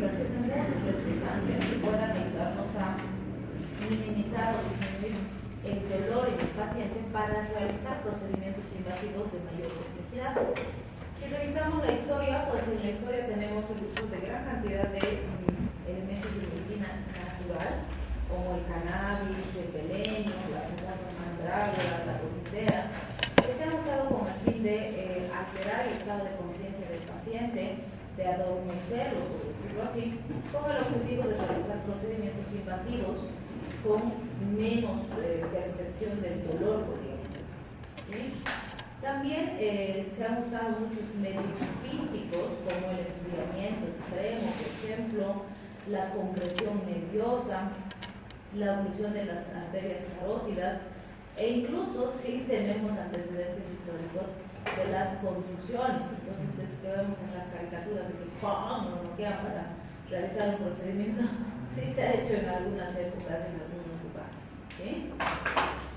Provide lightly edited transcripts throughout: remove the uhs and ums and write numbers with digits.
investigación de múltiples sustancias que puedan ayudarnos a minimizar o disminuir el dolor en el paciente para realizar procedimientos invasivos de mayor complejidad. Si revisamos la historia, pues en la historia tenemos el uso de gran cantidad de elementos de medicina natural, como el cannabis, el beleño, la mandrágora, la dormitera, que se han usado con el fin de alterar el estado de conciencia del paciente, de adormecerlo, por decirlo así, con el objetivo de realizar procedimientos invasivos con menos percepción del dolor, podríamos decir. ¿Sí? También se han usado muchos medios físicos, como el enfriamiento extremo, por ejemplo, la compresión nerviosa, la oclusión de las arterias carótidas, e incluso si tenemos antecedentes históricos de las contusiones. Entonces, eso que vemos en las caricaturas de que ¡pum! Nos bloquean para realizar un procedimiento, sí se ha hecho en algunas épocas, en algunos lugares. ¿Sí?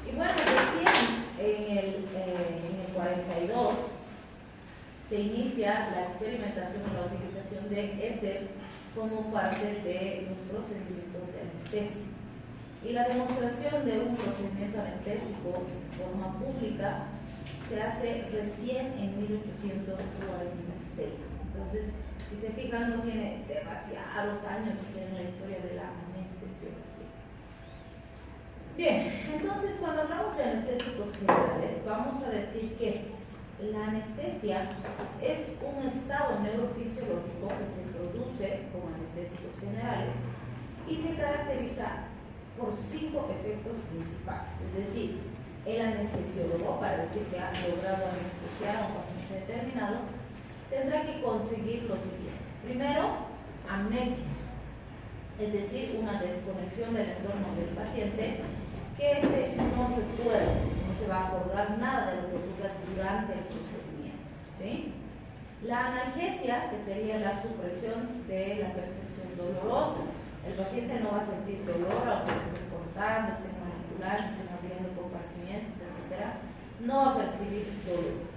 Y bueno, recién en el 42 se inicia la experimentación y la utilización de éter como parte de los procedimientos de anestesia. Y la demostración de un procedimiento anestésico de forma pública se hace recién en 1846. Entonces, si se fijan, no tiene demasiados años en la historia de la anestesiología. Bien, entonces cuando hablamos de anestésicos generales, vamos a decir que la anestesia es un estado neurofisiológico que se produce con anestésicos generales y se caracteriza por 5 efectos principales. Es decir, el anestesiólogo, para decir que ha logrado anestesiar a un paciente determinado, tendrá que conseguir lo siguiente. Primero, amnesia, es decir, una desconexión del entorno del paciente, que éste no recuerda, no se va a acordar nada de lo que ocurra durante el procedimiento. ¿Sí? La analgesia, que sería la supresión de la percepción dolorosa. El paciente no va a sentir dolor aunque esté cortando, esté manipulando, esté abriendo compartimientos, etc. No va a percibir dolor.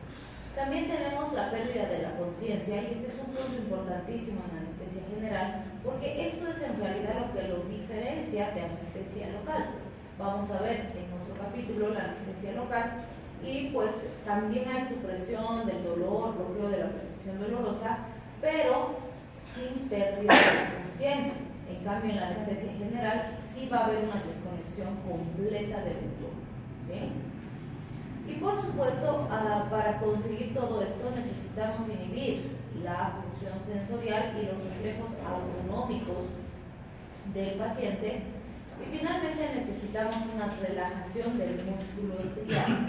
También tenemos la pérdida de la conciencia, y este es un punto importantísimo en anestesia general, porque esto es en realidad lo que lo diferencia de anestesia local. Vamos a ver en otro capítulo la anestesia local, y pues también hay supresión del dolor, bloqueo de la percepción dolorosa, pero sin pérdida de la conciencia. En cambio, en la anestesia general sí va a haber una desconexión completa del entorno. ¿Sí? Y por supuesto, para conseguir todo esto necesitamos inhibir la función sensorial y los reflejos autonómicos del paciente. Y finalmente necesitamos una relajación del músculo estriado.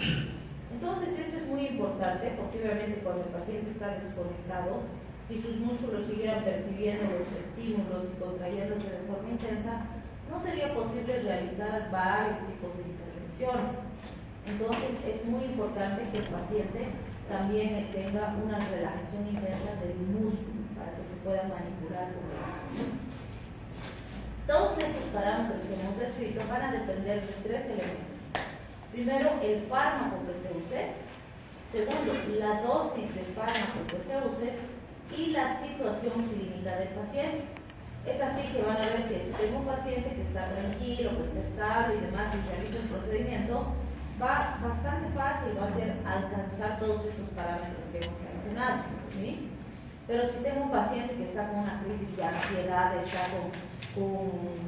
Entonces, esto es muy importante porque obviamente cuando el paciente está desconectado, si sus músculos siguieran percibiendo los estímulos y contrayéndose de forma intensa, no sería posible realizar varios tipos de intervenciones. Entonces, es muy importante que el paciente también tenga una relajación intensa del músculo para que se pueda manipular con él. Todos estos parámetros que hemos descrito van a depender de 3 elementos. Primero, el fármaco que se use. Segundo, la dosis del fármaco que se use. Y la situación clínica del paciente. Es así que van a ver que si tengo un paciente que está tranquilo, que está estable y demás, y realiza el procedimiento, va bastante fácil, va a ser alcanzar todos estos parámetros que hemos mencionado. ¿Sí? Pero si tengo un paciente que está con una crisis de ansiedad, está con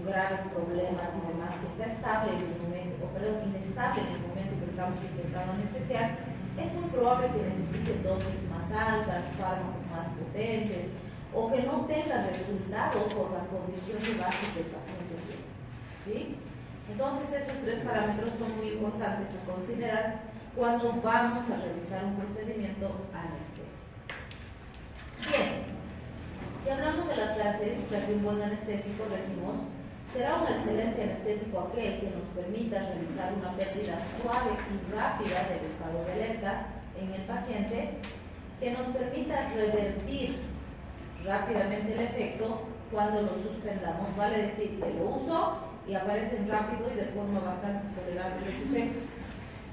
graves problemas y demás, que está estable en el momento, o perdón, inestable en el momento que estamos intentando anestesiar, es muy probable que necesite dosis más altas, fármacos más potentes, o que no tenga resultado por la condición de base que el paciente tiene. ¿Sí? Entonces, esos 3 parámetros son muy importantes a considerar cuando vamos a realizar un procedimiento anestésico. Bien, si hablamos de las características de un buen anestésico, decimos: será un excelente anestésico aquel que nos permita realizar una pérdida suave y rápida del estado de alerta en el paciente, que nos permita revertir rápidamente el efecto cuando lo suspendamos. Vale decir que lo uso y aparecen rápido y de forma bastante tolerable los efectos.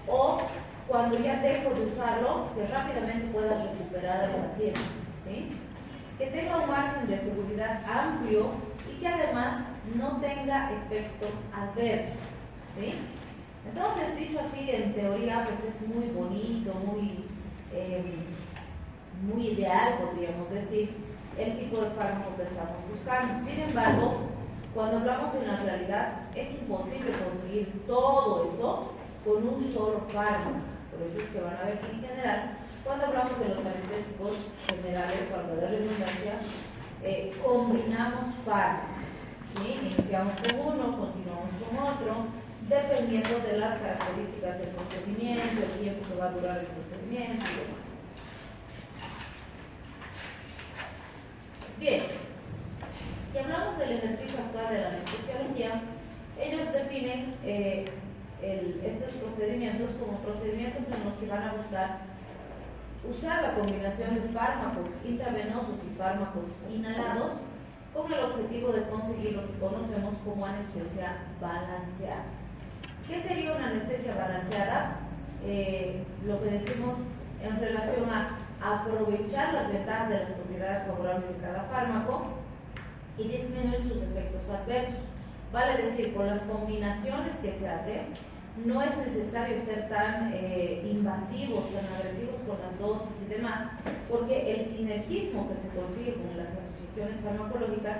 O cuando ya dejo de usarlo, que rápidamente pueda recuperar al paciente. ¿Sí? que tenga un margen de seguridad amplio y que además no tenga efectos adversos, ¿sí? Entonces, dicho así, en teoría, pues es muy bonito, muy ideal, podríamos decir, el tipo de fármaco que estamos buscando. Sin embargo, cuando hablamos en la realidad, es imposible conseguir todo eso con un solo fármaco. Por eso es que van a ver que en general, cuando hablamos de los anestésicos generales, cuando de redundancia, combinamos fármacos, ¿sí? Iniciamos con uno, continuamos con otro, dependiendo de las características del procedimiento, el tiempo que va a durar el procedimiento y demás. Bien, si hablamos del ejercicio actual de la anestesiología, ellos definen estos procedimientos como procedimientos en los que van a buscar usar la combinación de fármacos intravenosos y fármacos inhalados con el objetivo de conseguir lo que conocemos como anestesia balanceada. ¿Qué sería una anestesia balanceada? Lo que decimos en relación a aprovechar las ventajas de las propiedades favorables de cada fármaco y disminuir sus efectos adversos. Vale decir, con las combinaciones que se hacen, no es necesario ser tan invasivos, tan agresivos con las dosis y demás, porque el sinergismo que se consigue con las asociaciones farmacológicas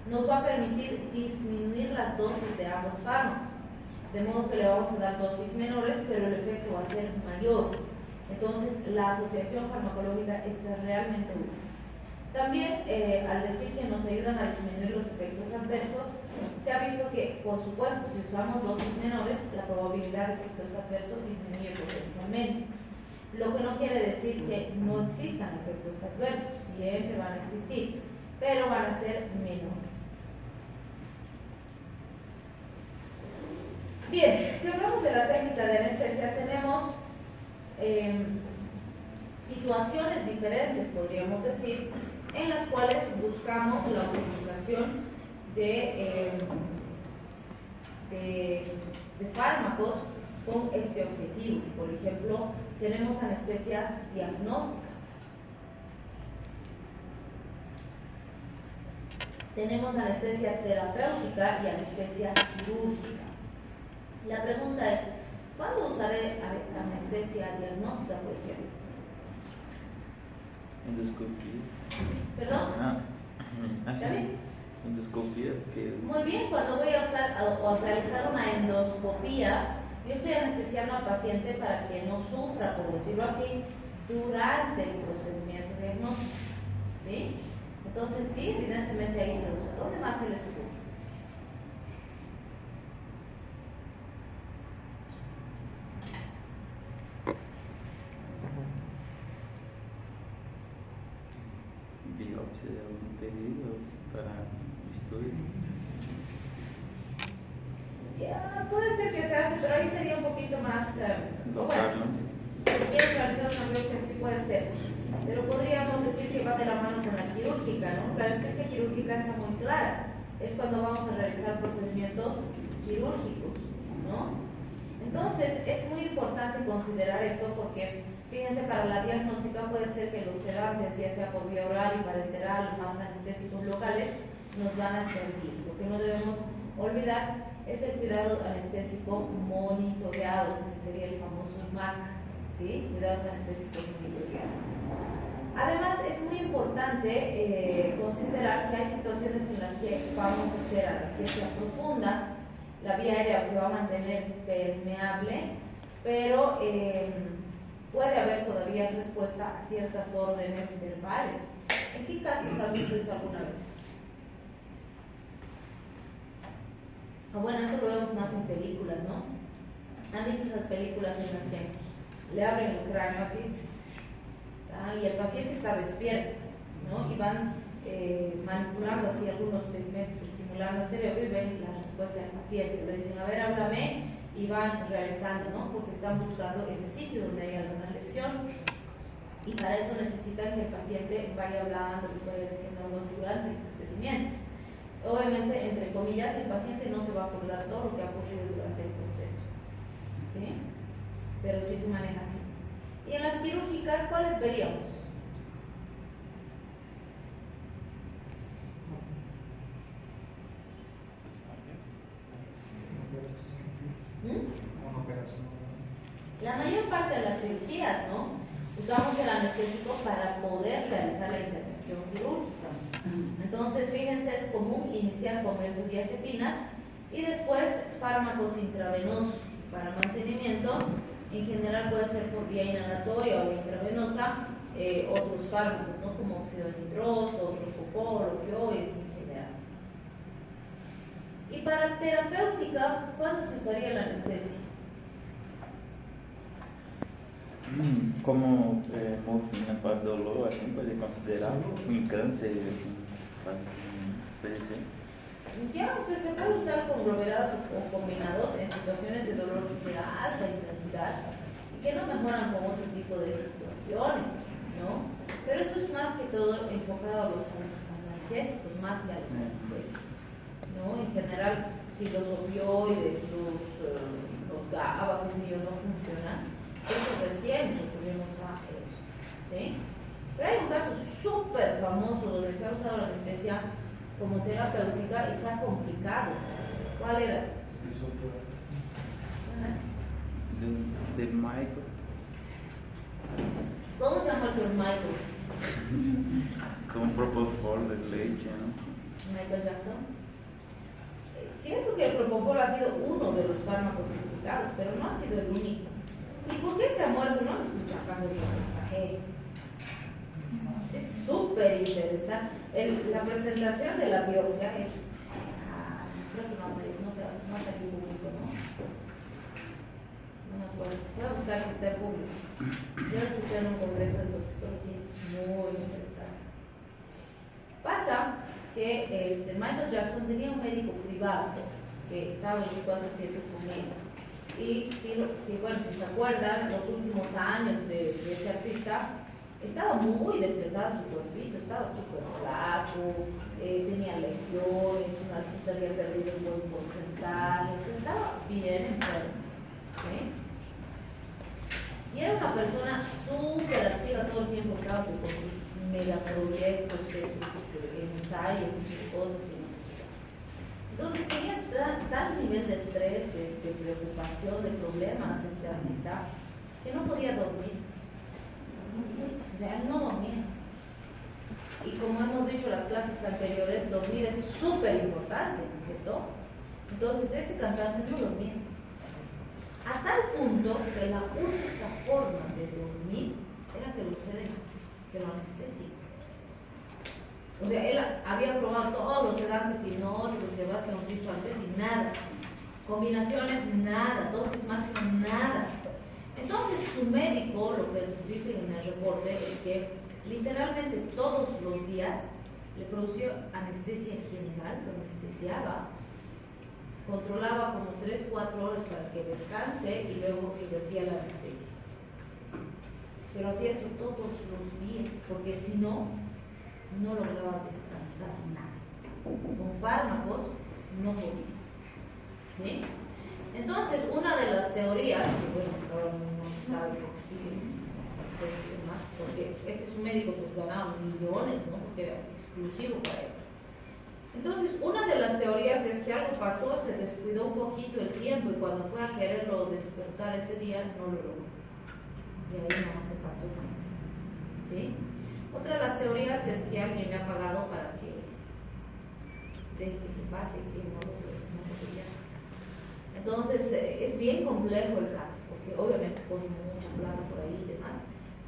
nos va a permitir disminuir las dosis de ambos fármacos, de modo que le vamos a dar dosis menores, pero el efecto va a ser mayor. Entonces, la asociación farmacológica es realmente útil. También, al decir que nos ayudan a disminuir los efectos adversos, se ha visto que, por supuesto, si usamos dosis menores, la probabilidad de efectos adversos disminuye potencialmente. Lo que no quiere decir que no existan efectos adversos, siempre van a existir, pero van a ser menores. Bien, si hablamos de la técnica de anestesia, tenemos situaciones diferentes, podríamos decir, en las cuales buscamos la utilización de fármacos con este objetivo. Por ejemplo, tenemos anestesia diagnóstica, tenemos anestesia terapéutica y anestesia quirúrgica. La pregunta es, ¿cuándo usaré anestesia diagnóstica, por ejemplo? Endoscopía. ¿Perdón? ¿Está bien? Endoscopía. Muy bien, cuando voy a usar o a realizar una endoscopía, yo estoy anestesiando al paciente para que no sufra, por decirlo así, durante el procedimiento diagnóstico. ¿Sí? Entonces, sí, evidentemente ahí se usa. ¿Dónde más se les ocurre? Biopsia de algún tejido para estudio. Ya, puede ser que se hace, pero ahí sería un poquito más. Bueno, si quieres realizar una biopsia, sí puede ser. Pero podríamos decir que va de la mano con la quirúrgica, ¿no? La anestesia quirúrgica está muy clara. Es cuando vamos a realizar procedimientos quirúrgicos, ¿no? Entonces, es muy importante considerar eso porque, fíjense, para la diagnóstica puede ser que los sedantes, ya sea por vía oral y parenteral, más anestésicos locales, nos van a servir. Lo que no debemos olvidar es el cuidado anestésico monitoreado, que ese sería el famoso MAC, ¿sí? Cuidados anestésicos monitoreados. Además, es muy importante considerar que hay situaciones en las que vamos a hacer anestesia profunda, la vía aérea se va a mantener permeable, pero puede haber todavía respuesta a ciertas órdenes verbales. ¿En qué casos han visto eso alguna vez? Bueno, eso lo vemos más en películas, ¿no? ¿Han visto esas películas en las que le abren el cráneo así? Y el paciente está despierto, ¿no? Y van manipulando así algunos segmentos, estimulando el cerebro y ven la respuesta del paciente. Le dicen, a ver, háblame, y van realizando, ¿no? Porque están buscando el sitio donde hay alguna lesión. Y para eso necesitan que el paciente vaya hablando, les vaya diciendo algo durante el procedimiento. Obviamente, entre comillas, el paciente no se va a acordar todo lo que ha ocurrido durante el proceso, ¿sí? Pero sí se maneja así. Y en las quirúrgicas, ¿cuáles veríamos? La mayor parte de las cirugías, ¿no? Usamos el anestésico para poder realizar la intervención quirúrgica. Entonces, fíjense, es común iniciar con benzodiazepinas y después fármacos intravenosos para mantenimiento. En general puede ser por vía inhalatoria o intravenosa, otros fármacos, ¿no? Como óxido nitroso, propofol, opioides en general. Y para terapéutica, ¿cuándo se usaría la anestesia? Como morfina para dolor, assim, pode considerar em câncer, assim, puede ser. Ya, o sea, se puede usar conglomerados o combinados en situaciones de dolor de alta intensidad y que no mejoran con otro tipo de situaciones, ¿no? Pero eso es más que todo enfocado a los analgésicos, más que a los anestésicos, ¿no? En general, si los opioides, los GABA, qué sé yo, no funcionan, eso recién recurrimos a eso, ¿sí? Pero hay un caso súper famoso donde se ha usado la anestesia como terapéutica y se ha complicado. ¿Cuál era? De Michael. ¿Cómo se llama el Michael? Como propofol de leche, ¿no? Michael Jackson. Siento que el propofol ha sido uno de los fármacos implicados, pero no ha sido el único. ¿Y por qué se ha muerto? No se escucha caso de mensaje. Es súper interesante. La presentación de la biopsia es. Creo que no ha salido público, ¿no? No me acuerdo. Voy a buscar si está en público. Yo lo escuché en un congreso de toxicología. Muy interesante. Pasa que Michael Jackson tenía un médico privado que estaba 24/7 con él. Y si se acuerdan, los últimos años de ese artista, estaba muy depletado su cuerpito, estaba súper flaco, tenía lesiones, una cita había perdido un buen porcentaje, o sea, estaba bien enfermo. ¿Sí? Y era una persona súper activa todo el tiempo, claro, que con sus megaproyectos, sus ensayos, sus cosas y no sé qué. Entonces tenía tal nivel de estrés, de preocupación, de problemas este artista, que no podía dormir. O sea, él no dormía. Y como hemos dicho en las clases anteriores, dormir es súper importante, ¿no es cierto? Entonces este cantante no dormía. A tal punto que la única forma de dormir era que lo anestesien. O sea, él había probado todos los sedantes hipnóticos y demás que hemos visto antes y nada. Combinaciones, nada. Dosis máximas, nada. Entonces su médico, lo que dicen en el reporte, es que literalmente todos los días le producía anestesia general, lo anestesiaba, controlaba como 3-4 horas para que descanse y luego invertía la anestesia. Pero hacía esto todos los días, porque si no lograba descansar nada. Con fármacos no podía. ¿Sí? Entonces, una de las teorías, que bueno, hasta ahora no se sabe lo que sigue, no sé qué más, porque este es un médico que ganaba millones, ¿no? Porque era exclusivo para él. Entonces, una de las teorías es que algo pasó, se descuidó un poquito el tiempo y cuando fue a quererlo despertar ese día, no lo logró. Y ahí nomás se pasó. ¿Sí? Otra de las teorías es que alguien le ha pagado para que deje que se pase y que no lo podría. Entonces, es bien complejo el caso, porque obviamente pone mucha plata por ahí y demás,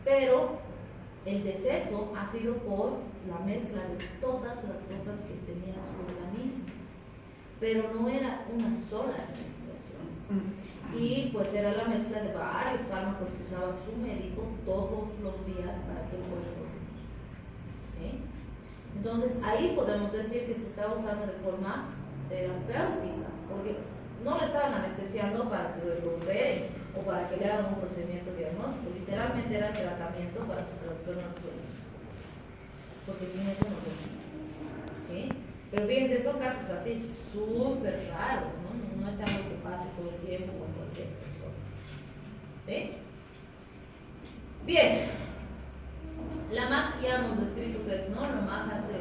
pero el deceso ha sido por la mezcla de todas las cosas que tenía su organismo, pero no era una sola administración. Y pues era la mezcla de varios fármacos que usaba su médico todos los días para que él pudiera dormir. ¿Sí? Entonces ahí podemos decir que se estaba usando de forma terapéutica, porque no le estaban anestesiando para que lo operen o para que le hagan un procedimiento diagnóstico, literalmente era el tratamiento para su trastorno del sueño, porque sin eso no dormía. ¿Sí? Pero fíjense, son casos así súper raros, ¿no? No es algo que pase todo el tiempo con cualquier persona. ¿Sí? Bien, la MAC ya hemos descrito que es, ¿no? La MAC hace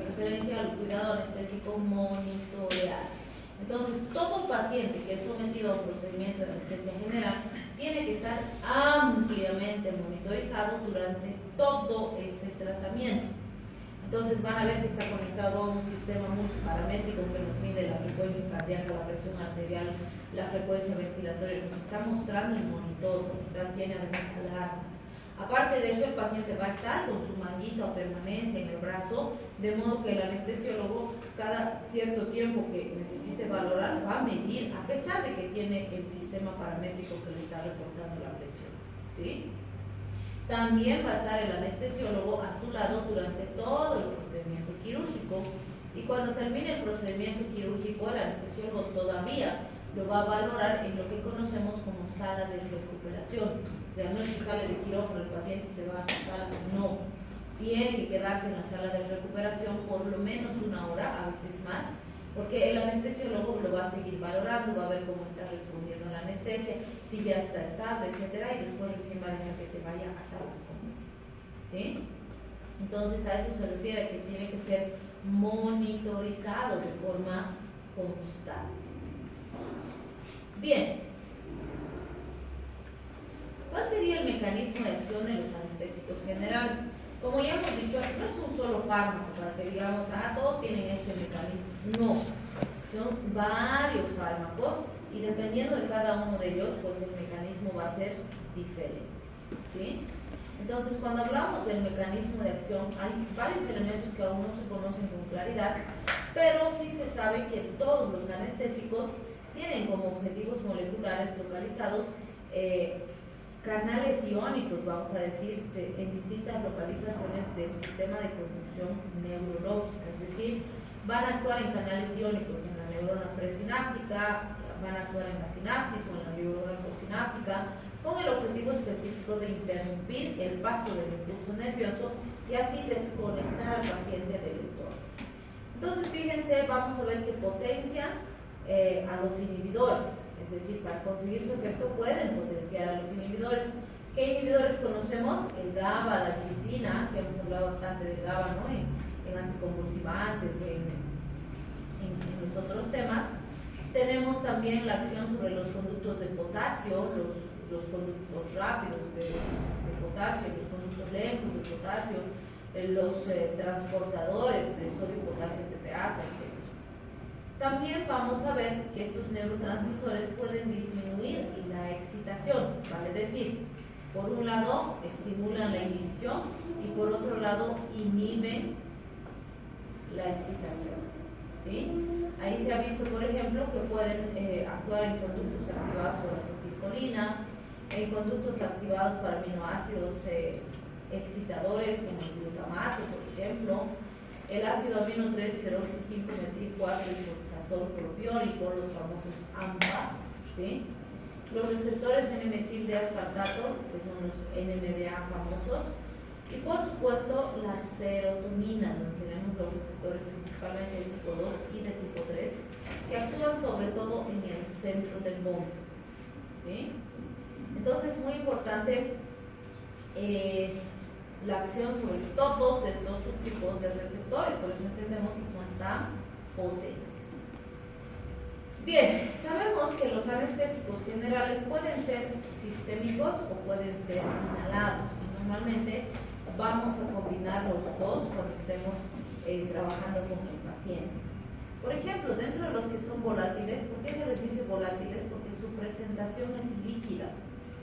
referencia al cuidado anestésico monitoreado. Entonces, todo paciente que es sometido a un procedimiento de anestesia general tiene que estar ampliamente monitorizado durante todo ese tratamiento. Entonces van a ver que está conectado a un sistema multiparamétrico que nos mide la frecuencia cardíaca, la presión arterial, la frecuencia ventilatoria, nos está mostrando el monitor, tiene además alarmas. Aparte de eso, el paciente va a estar con su manguita o permanencia en el brazo, de modo que el anestesiólogo, cada cierto tiempo que necesite valorar, va a medir, a pesar de que tiene el sistema paramétrico que le está reportando la presión, ¿sí? También va a estar el anestesiólogo a su lado durante todo el procedimiento quirúrgico, y cuando termine el procedimiento quirúrgico, el anestesiólogo todavía lo va a valorar en lo que conocemos como sala de recuperación. O sea, no es que sale de quirófano el paciente y se va a su sala, no. Tiene que quedarse en la sala de recuperación por lo menos una hora, a veces más, porque el anestesiólogo lo va a seguir valorando, va a ver cómo está respondiendo a la anestesia, si ya está estable, etcétera, y después recién va a dejar que se vaya a salas comunes, ¿sí? Entonces a eso se refiere, que tiene que ser monitorizado de forma constante. Bien, ¿cuál sería el mecanismo de acción de los anestésicos generales? Como ya hemos dicho, no es un solo fármaco para que digamos, todos tienen este mecanismo. No, son varios fármacos y dependiendo de cada uno de ellos, pues el mecanismo va a ser diferente, ¿sí? Entonces, cuando hablamos del mecanismo de acción, hay varios elementos que aún no se conocen con claridad, pero sí se sabe que todos los anestésicos tienen como objetivos moleculares localizados canales iónicos, vamos a decir, en distintas localizaciones del sistema de conducción neurológica, es decir, van a actuar en canales iónicos en la neurona presináptica, van a actuar en la sinapsis o en la neurona postsináptica, con el objetivo específico de interrumpir el paso del impulso nervioso y así desconectar al paciente del entorno. Entonces, fíjense, vamos a ver que potencian a los inhibidores. Es decir, para conseguir su efecto pueden potenciar a los inhibidores. ¿Qué inhibidores conocemos? El GABA, la glicina, que hemos hablado bastante del GABA, ¿no? En anticonvulsivantes, en los otros temas. Tenemos también la acción sobre los conductos de potasio, los conductos rápidos de potasio, los conductos lentos de potasio, los transportadores de sodio, potasio, TPasa, etc. También vamos a ver que estos neurotransmisores pueden disminuir la excitación, vale decir, por un lado estimulan la inhibición y por otro lado inhiben la excitación, ¿sí? Ahí se ha visto, por ejemplo, que pueden actuar en conductos activados por acetilcolina, en conductos activados por aminoácidos excitadores como el glutamato, por ejemplo, el ácido amino 3 hidroxi 5 metil 4 isofosfazol propiónico, los famosos AMPA, ¿sí? Los receptores N-metil de aspartato, que son los NMDA famosos, y por supuesto la serotonina, donde tenemos los receptores principalmente de tipo 2 y de tipo 3, que actúan sobre todo en el centro del bombo, ¿sí? Entonces es muy importante la acción sobre todos estos subtipos de receptores, por eso entendemos que son tan potentes. Bien, sabemos que los anestésicos generales pueden ser sistémicos o pueden ser inhalados, y normalmente vamos a combinar los dos cuando estemos trabajando con el paciente. Por ejemplo, dentro de los que son volátiles, ¿por qué se les dice volátiles? Porque su presentación es líquida,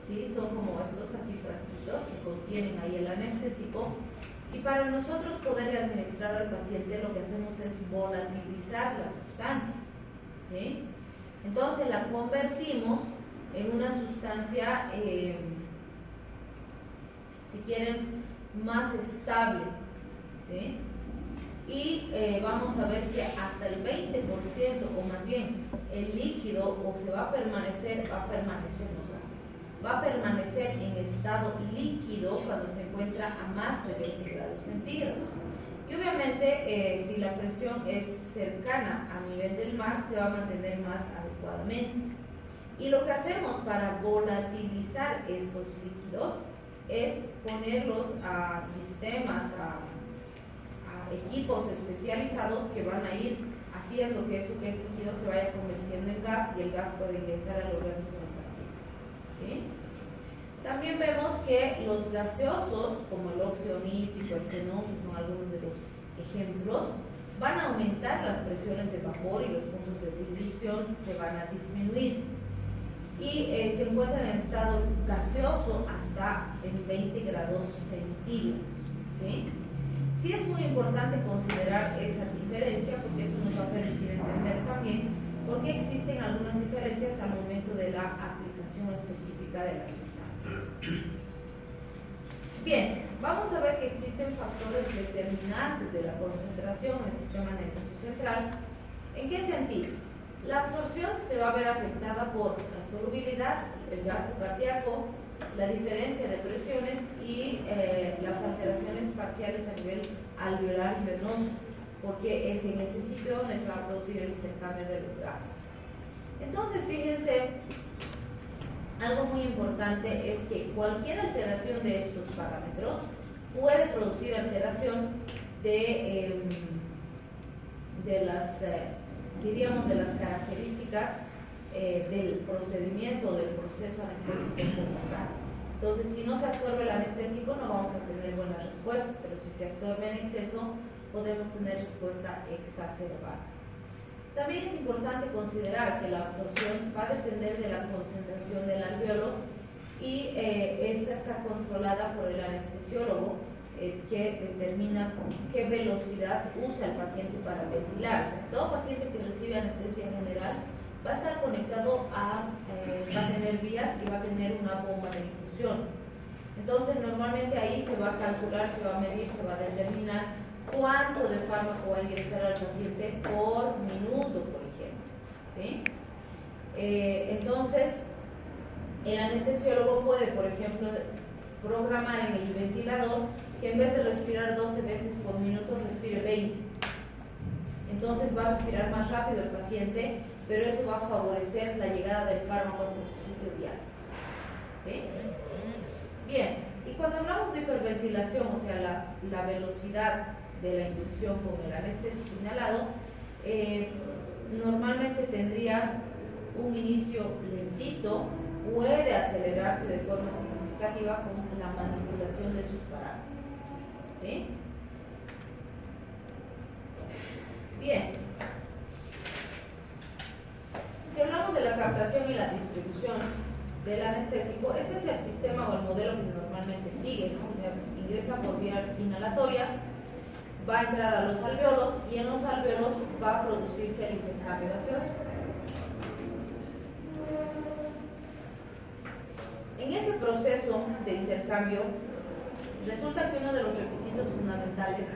¿sí? Son como estos así frasquitos que contienen ahí el anestésico, y para nosotros poder administrar al paciente lo que hacemos es volatilizar la sustancia, ¿sí? Entonces la convertimos en una sustancia, si quieren, más estable, ¿sí? Y vamos a ver que hasta el 20%, o más bien el líquido, o se va a permanecer en estado líquido cuando se encuentra a más de 20 grados centígrados. Y obviamente si la presión es cercana a nivel del mar, se va a mantener más adecuadamente. Y lo que hacemos para volatilizar estos líquidos es ponerlos a sistemas, a equipos especializados que van a ir haciendo que eso que es líquido se vaya convirtiendo en gas y el gas puede ingresar al organismo del paciente. ¿Sí? También vemos que los gaseosos, como el óxido nítrico, el xenón, que son algunos de los ejemplos, van a aumentar las presiones de vapor y los puntos de ebullición se van a disminuir. Y se encuentran en estado gaseoso hasta en 20 grados centígrados. ¿Sí? Sí es muy importante considerar esa diferencia porque eso nos va a permitir entender también por qué existen algunas diferencias al momento de la aplicación específica de la sustancia. Bien, vamos a ver que existen factores determinantes de la concentración en el sistema nervioso central. ¿En qué sentido? La absorción se va a ver afectada por la solubilidad, el gasto cardíaco, la diferencia de presiones y las alteraciones parciales a nivel alveolar y venoso, porque es en ese sitio donde se va a producir el intercambio de los gases. Entonces, fíjense, algo muy importante es que cualquier alteración de estos parámetros puede producir alteración de las, diríamos, de las características del procedimiento, del proceso anestésico como tal. Entonces, si no se absorbe el anestésico, no vamos a tener buena respuesta, pero si se absorbe en exceso, podemos tener respuesta exacerbada. También es importante considerar que la absorción va a depender de la concentración del alveolo y esta está controlada por el anestesiólogo que determina qué velocidad usa el paciente para ventilar. O sea, todo paciente que recibe anestesia general va a estar conectado va a tener vías y va a tener una bomba de infusión. Entonces, normalmente ahí se va a calcular, se va a medir, se va a determinar cuánto de fármaco va a ingresar al paciente por minuto, por ejemplo. ¿Sí? Entonces, el anestesiólogo puede, por ejemplo, programar en el ventilador que en vez de respirar 12 veces por minuto, respire 20. Entonces va a respirar más rápido el paciente, pero eso va a favorecer la llegada del fármaco hasta su sitio diario. ¿Sí? Bien, y cuando hablamos de hiperventilación, o sea, la velocidad de la inducción con el anestésico inhalado, normalmente tendría un inicio lentito, puede acelerarse de forma significativa con la manipulación de sus parámetros. ¿Sí? Bien. Si hablamos de la captación y la distribución del anestésico, este es el sistema o el modelo que normalmente sigue, ¿no? O sea, ingresa por vía inhalatoria, va a entrar a los alveolos y en los alveolos va a producirse el intercambio gaseoso. En ese proceso de intercambio, resulta que uno de los requisitos fundamentales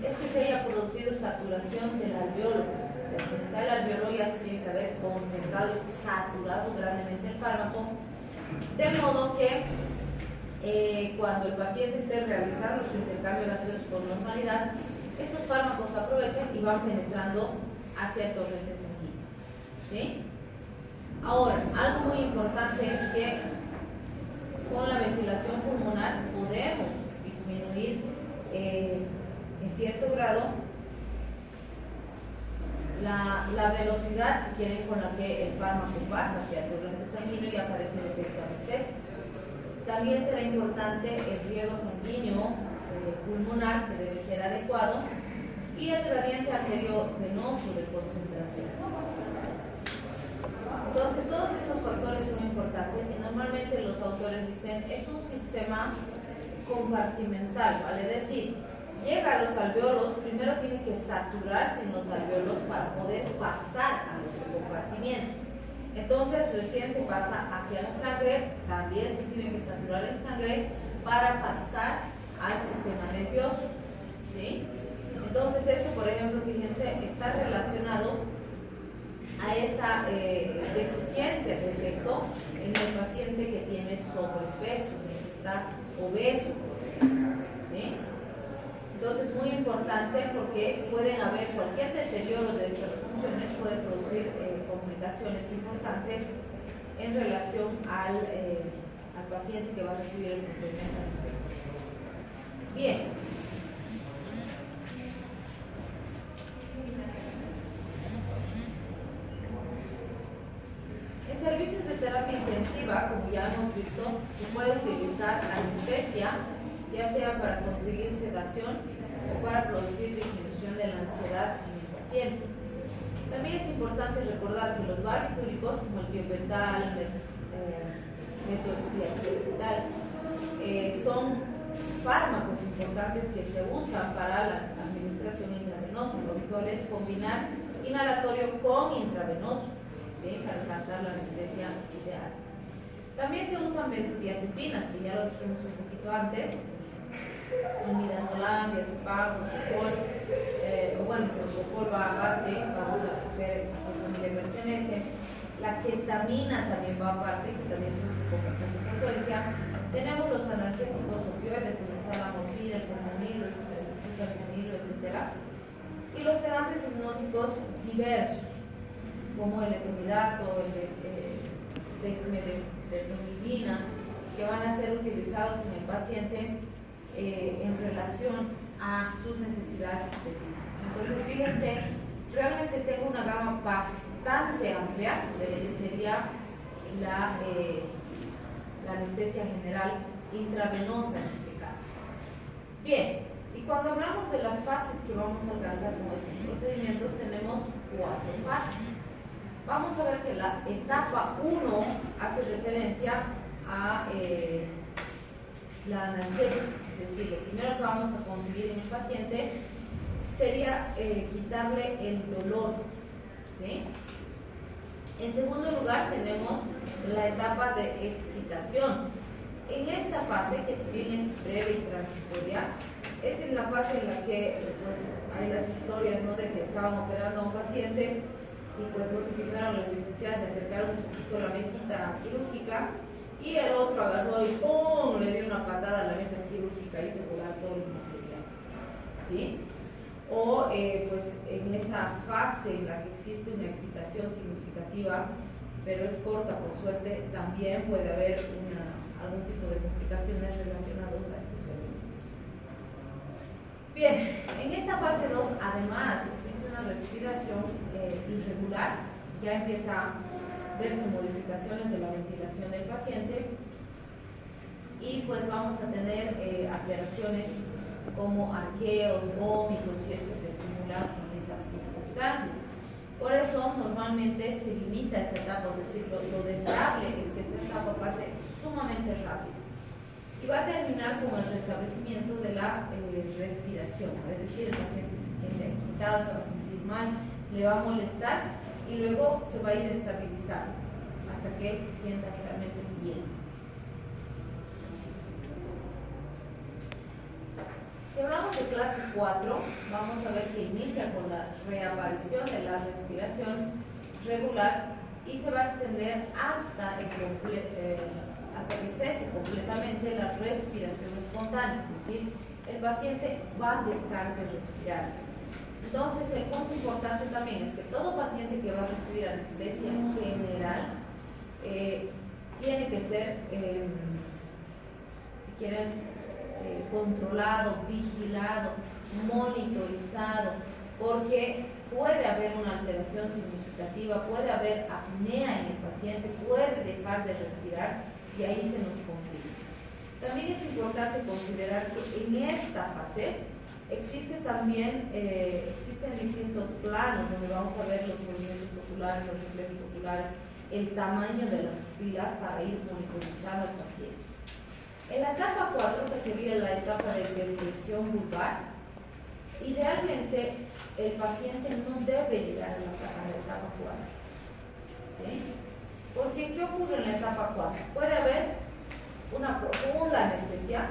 es que se haya producido saturación del alveolo. O sea, donde está el alveolo ya se tiene que haber concentrado y saturado grandemente el fármaco, de modo que cuando el paciente esté realizando su intercambio gaseoso con normalidad, estos fármacos aprovechan y van penetrando hacia el torrente sanguíneo. ¿Sí? Ahora, algo muy importante es que con la ventilación pulmonar podemos disminuir en cierto grado la velocidad, si quieren, con la que el fármaco pasa hacia el torrente sanguíneo y aparece el efecto anestésico. También será importante el riego sanguíneo pulmonar, que debe ser adecuado, y el gradiente arterio venoso de concentración. Entonces, todos esos factores son importantes y normalmente los autores dicen es un sistema compartimental, ¿vale? Es decir, llega a los alveolos, primero tiene que saturarse en los alveolos para poder pasar a otro compartimiento. Entonces, recién se pasa hacia la sangre, también se tiene que saturar en sangre para pasar al sistema nervioso. ¿Sí? Entonces, esto, por ejemplo, fíjense, está relacionado a esa deficiencia de efecto en el paciente que tiene sobrepeso, que está obeso, por ejemplo. ¿Sí? Entonces, muy importante porque pueden haber cualquier deterioro de estas funciones, puede producir complicaciones importantes en relación al paciente que va a recibir el procedimiento anestésico. Bien. alternativa, como ya hemos visto, se puede utilizar anestesia, ya sea para conseguir sedación o para producir disminución de la ansiedad en el paciente. También es importante recordar que los barbitúricos, como el tiopental, metotrexatal, son fármacos importantes que se usan para la administración intravenosa. Lo habitual es combinar inhalatorio con intravenoso, ¿sí?, para alcanzar la anestesia ideal. También se usan benzodiazepinas, que ya lo dijimos un poquito antes, el midazolam, diazepam, propofol, bueno, el propofol va aparte, vamos a ver a qué familia pertenece. La ketamina también va aparte, que también se usa con bastante frecuencia. Tenemos los analgésicos opioides, donde está la morfina, el fentanilo, el suprafonilo, etc. Y los sedantes hipnóticos diversos, como el etomidato, el dexmedetomidina, que van a ser utilizados en el paciente en relación a sus necesidades específicas. Entonces, fíjense, realmente tengo una gama bastante amplia de lo que sería la anestesia general intravenosa en este caso. Bien, y cuando hablamos de las fases que vamos a alcanzar con estos procedimientos, tenemos 4 fases. Vamos a ver que la etapa 1 hace referencia a la analgesia, es decir, lo primero que vamos a conseguir en el paciente sería quitarle el dolor, ¿sí? En segundo lugar tenemos la etapa de excitación. En esta fase, que si bien es breve y transitoria, es en la fase en la que pues, hay las historias, ¿no?, de que estaban operando a un paciente y pues no se fijaron los licenciados, le acercaron un poquito la mesita quirúrgica y el otro agarró y ¡pum!, le dio una patada a la mesa quirúrgica y se voló todo el material, ¿sí? O pues en esa fase en la que existe una excitación significativa, pero es corta por suerte, también puede haber algún tipo de complicaciones relacionadas a estos eventos. Bien, en esta fase 2 además existe una respiración irregular, ya empieza a verse modificaciones de la ventilación del paciente y pues vamos a tener alteraciones como arqueos, vómitos, si es que se estimulan en esas circunstancias. Por eso normalmente se limita esta etapa, es decir, lo deseable es que esta etapa pase sumamente rápido. Y va a terminar con el restablecimiento de la respiración, es decir, el paciente se siente agitado, se va a sentir mal, le va a molestar y luego se va a ir estabilizando hasta que se sienta realmente bien. Si hablamos de clase 4, vamos a ver que inicia con la reaparición de la respiración regular y se va a extender hasta que cese completamente la respiración espontánea, es decir, el paciente va a dejar de respirar. Entonces, el punto importante también es que todo paciente que va a recibir anestesia general tiene que ser, si quieren, controlado, vigilado, monitorizado, porque puede haber una alteración significativa, puede haber apnea en el paciente, puede dejar de respirar y ahí se nos complica. También es importante considerar que en esta fase existen distintos planos donde vamos a ver los movimientos oculares, los reflejos oculares, el tamaño de las pupilas para ir monitorizando al paciente. En la etapa 4, que sería la etapa de depresión vulvar, idealmente el paciente no debe llegar a la etapa 4. ¿Sí? Porque, ¿qué ocurre en la etapa 4? Puede haber una profunda anestesia,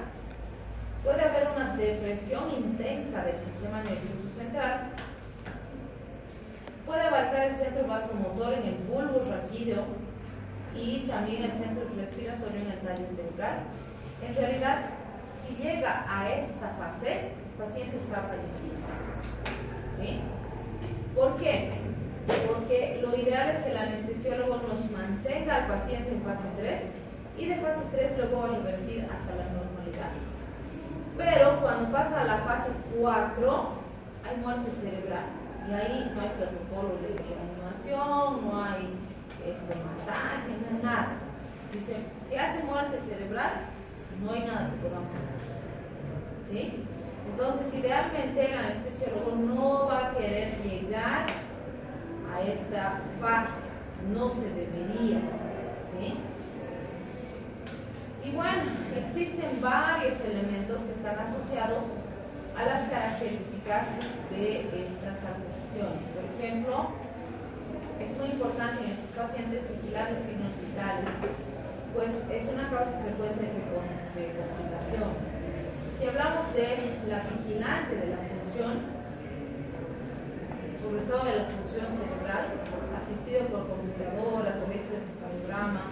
puede haber una depresión intensa del sistema nervioso central, puede abarcar el centro vasomotor en el bulbo raquídeo y también el centro respiratorio en el tallo cerebral. En realidad, si llega a esta fase, el paciente está fallecido. ¿Sí? ¿Por qué? Porque lo ideal es que el anestesiólogo nos mantenga al paciente en fase 3 y de fase 3 luego va a revertir hasta la normalidad. Pero cuando pasa a la fase 4, hay muerte cerebral y ahí no hay protocolo de reanimación, no hay masaje, no hay nada. Si hace muerte cerebral, no hay nada que podamos hacer. ¿Sí? Entonces, idealmente el anestesiólogo no va a querer llegar a esta fase, no se debería. ¿Sí? Y bueno, existen varios elementos que están asociados a las características de estas alteraciones. Por ejemplo, es muy importante en estos pacientes vigilar los signos vitales, pues es una causa frecuente de complicación. Si hablamos de la vigilancia de la función, sobre todo de la función cerebral, asistido por computadoras, electroencefalograma,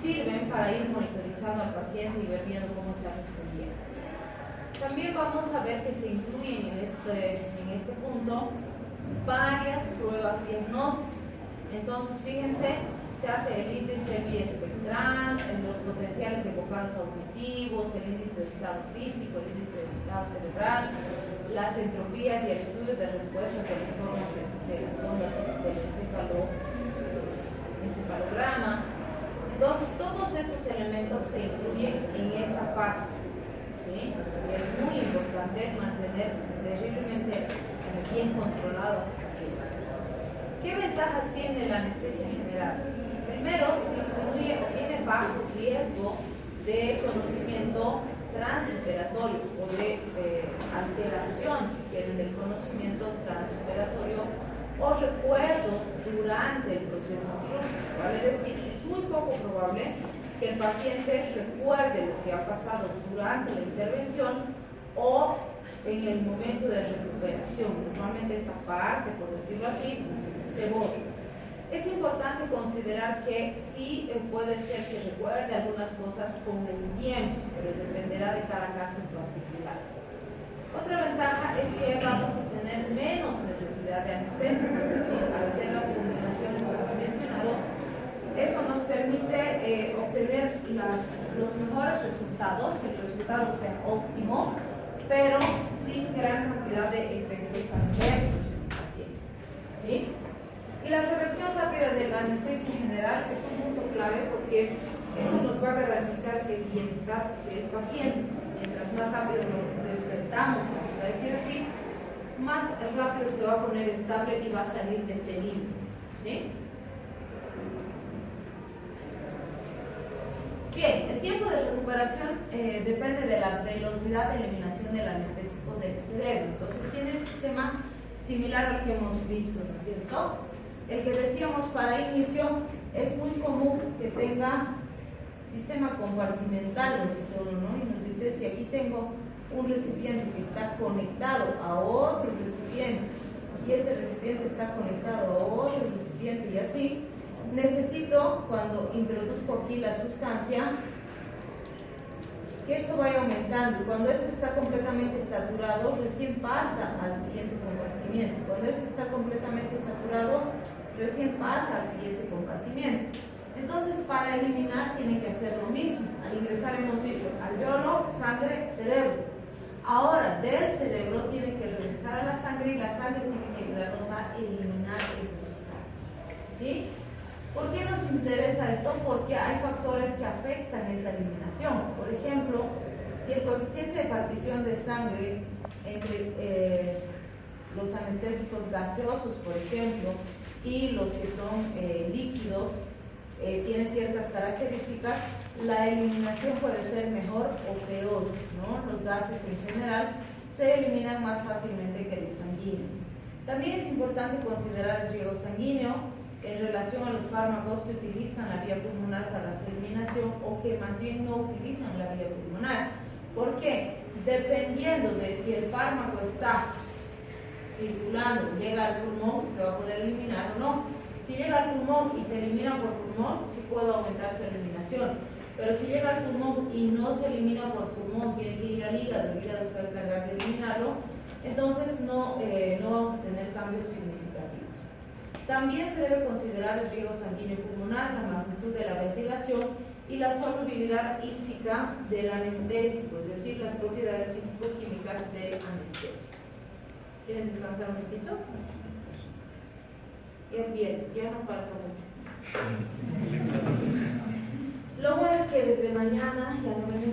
sirven para ir monitorizando al paciente y ver viendo cómo está respondiendo. También vamos a ver que se incluyen en este punto varias pruebas diagnósticas. Entonces, fíjense, se hace el índice biespectral, los potenciales evocados auditivos, el índice de estado físico, el índice de estado cerebral, las entropías y el estudio de respuestas de las formas de las ondas del encefalograma. Entonces, todos estos elementos se incluyen en esa fase. ¿Sí? Es muy importante mantener terriblemente bien controlado a ese paciente. ¿Qué ventajas tiene la anestesia general? Primero, disminuye o tiene bajo riesgo de conocimiento transoperatorio o de alteración, si quieren, del conocimiento transoperatorio o recuerdos durante el proceso quirúrgico. Vale decir, es muy poco probable que el paciente recuerde lo que ha pasado durante la intervención o en el momento de recuperación. Normalmente esta parte, por decirlo así, se borra. Es importante considerar que sí puede ser que recuerde algunas cosas con el tiempo, pero dependerá de cada caso en particular. Otra ventaja es que vamos a tener menos necesidad de anestesia, es decir, al hacer las combinaciones que he mencionado, esto nos permite obtener los mejores resultados, que el resultado sea óptimo, pero sin gran cantidad de efectos adversos en el paciente. ¿Sí? Y la reversión rápida de la anestesia general es un punto clave porque eso nos va a garantizar el bienestar del paciente. Mientras más rápido lo despertamos, vamos a decir así, más rápido se va a poner estable y va a salir de peligro. ¿Sí? Bien, el tiempo de recuperación depende de la velocidad de eliminación del anestésico del cerebro. Entonces tiene un sistema similar al que hemos visto, ¿no es cierto? El que decíamos para inicio es muy común que tenga sistema compartimental, nos dice uno, ¿no? Y nos dice, si aquí tengo un recipiente que está conectado a otro recipiente y ese recipiente está conectado a otro recipiente y así, necesito, cuando introduzco aquí la sustancia, que esto vaya aumentando. Cuando esto está completamente saturado, recién pasa al siguiente compartimiento. Cuando esto está completamente saturado, recién pasa al siguiente compartimiento. Entonces, para eliminar tiene que hacer lo mismo. Al ingresar hemos dicho alveolo, sangre, cerebro. Ahora, del cerebro tiene que regresar a la sangre y la sangre tiene que ayudarnos a eliminar esa sustancia. ¿Sí? ¿Por qué nos interesa esto? Porque hay factores que afectan esa eliminación. Por ejemplo, si el coeficiente de partición de sangre entre los anestésicos gaseosos, por ejemplo, y los que son líquidos, tiene ciertas características, la eliminación puede ser mejor o peor, ¿no? Los gases en general se eliminan más fácilmente que los sanguíneos. También es importante considerar el riego sanguíneo en relación a los fármacos que utilizan la vía pulmonar para su eliminación o que más bien no utilizan la vía pulmonar. ¿Por qué? Dependiendo de si el fármaco está circulando, llega al pulmón, se va a poder eliminar o no. Si llega al pulmón y se elimina por pulmón, sí puedo aumentar su eliminación. Pero si llega al pulmón y no se elimina por pulmón, tiene que ir al hígado, el hígado se va a encargar de eliminarlo, entonces no vamos a tener cambios significativos. También se debe considerar el riego sanguíneo pulmonar, la magnitud de la ventilación y la solubilidad hística del anestésico, es decir, las propiedades físico-químicas del anestésico. ¿Quieren descansar un poquito? Ya es viernes, ya no falta mucho. Lo bueno es que desde mañana ya no ven